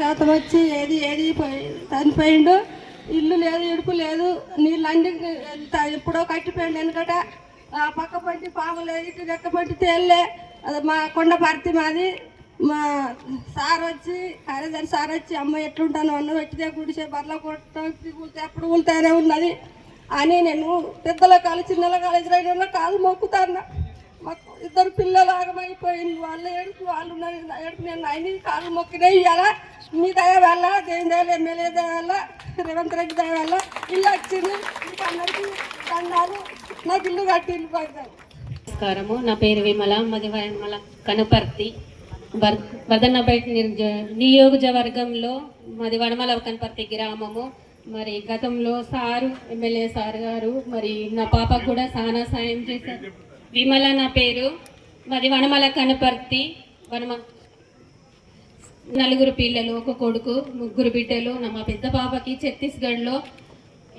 శాతం వచ్చి ఏది ఏది చనిపోయిండు. ఇల్లు లేదు, ఇడుపు లేదు, నీళ్ళు అన్ని ఎప్పుడో కట్టిపోయింది. ఎందుకంటే ఆ పక్క పంటి పాములే, ఇటు రెక్క పంటి తేళ్ళే. అది మా కొండ పర్తి మాది. మా సార్ వచ్చి కార్యదర్శి సార్ వచ్చి అమ్మ ఎట్లుంటాను అన్న పెట్టితే గుడిసే బర్ల కొట్టి కూలితే ఎప్పుడు కూలుతానే ఉన్నది అని నేను పెద్దల కాలు చిన్నల కాలు ఎదురైన కాలు మొక్కుతాను. మాకు ఇద్దరు పిల్లలు ఆగమైపోయింది. వాళ్ళు ఏడుపు వాళ్ళు ఏడుపు నేను అన్ని కాళ్ళు మొక్కినాయి. ఇవాళ మీ దయ వల్ల దేని దయ ఎమ్మెల్యే దయ వల్ల రేవంత్ రెడ్డి దయ వల్ల ఇల్లు వచ్చింది. అందరికీ దండాలు. నాకు ఇల్లు కట్టి ఇల్లు పడతాను. నమస్కారము. నా పేరు విమల, మాది విమల కనుపర్తి వదన్నపేట నియోజకవర్గంలో మాది వనమల కనుపర్తి గ్రామము. మరి గతంలో సారు ఎమ్మెల్యే సార్ గారు మరి నా పాపకు కూడా చాలా సాయం చేశారు. విమల నా పేరు, మాది వనమల కనుపర్తి. నలుగురు పిల్లలు, ఒక కొడుకు, ముగ్గురు బిడ్డలు. మా పెద్ద పాపకి ఛత్తీస్గఢ్లో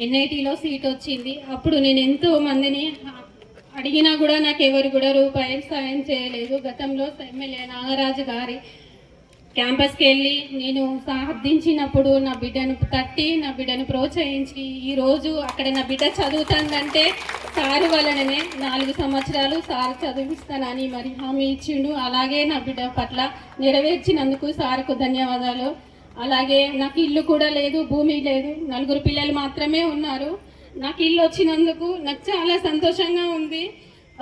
ఎన్ఐటీలో సీట్ వచ్చింది. అప్పుడు నేను ఎంతో మందిని అడిగినా కూడా నాకు ఎవరు కూడా రూపాయి సాయం చేయలేదు. గతంలో ఎమ్మెల్యే నాగరాజు గారి క్యాంపస్కి వెళ్ళి నేను సాధించినప్పుడు నా బిడ్డను తట్టి నా బిడ్డను ప్రోత్సహించి ఈరోజు అక్కడ నా బిడ్డ చదువుతుందంటే సారు వలననే 4 సంవత్సరాలు సార్ చదివిస్తానని మరి హామీ ఇచ్చిండు. అలాగే నా బిడ్డ పట్ల నెరవేర్చినందుకు సార్కు ధన్యవాదాలు. అలాగే నాకు ఇల్లు కూడా లేదు, భూమి లేదు, 4 పిల్లలు మాత్రమే ఉన్నారు. నాకు ఇల్లు వచ్చినందుకు నాకు చాలా సంతోషంగా ఉంది.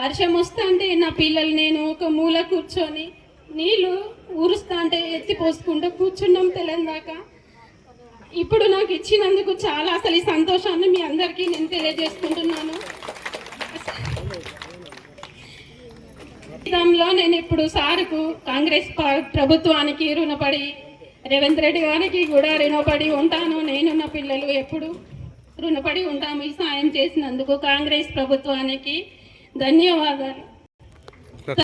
వర్షం వస్తా అంటే నా పిల్లలు నేను ఒక మూల కూర్చొని నీళ్ళు ఊరుస్తా అంటే ఎత్తి పోసుకుంటూ కూర్చున్నాం తెలంగాణ. ఇప్పుడు నాకు ఇచ్చినందుకు చాలా అసలు ఈ సంతోషాన్ని మీ అందరికీ నేను తెలియజేసుకుంటున్నాను. నేను ఇప్పుడు సార్కు కాంగ్రెస్ ప్రభుత్వానికి రుణపడి, రేవంత్ రెడ్డి గారికి కూడా రుణపడి ఉంటాను. నేను నా పిల్లలు ఎప్పుడు రుణపడి ఉంటాము. ఈ సాయం చేసినందుకు కాంగ్రెస్ ప్రభుత్వానికి ధన్యవాదాలు.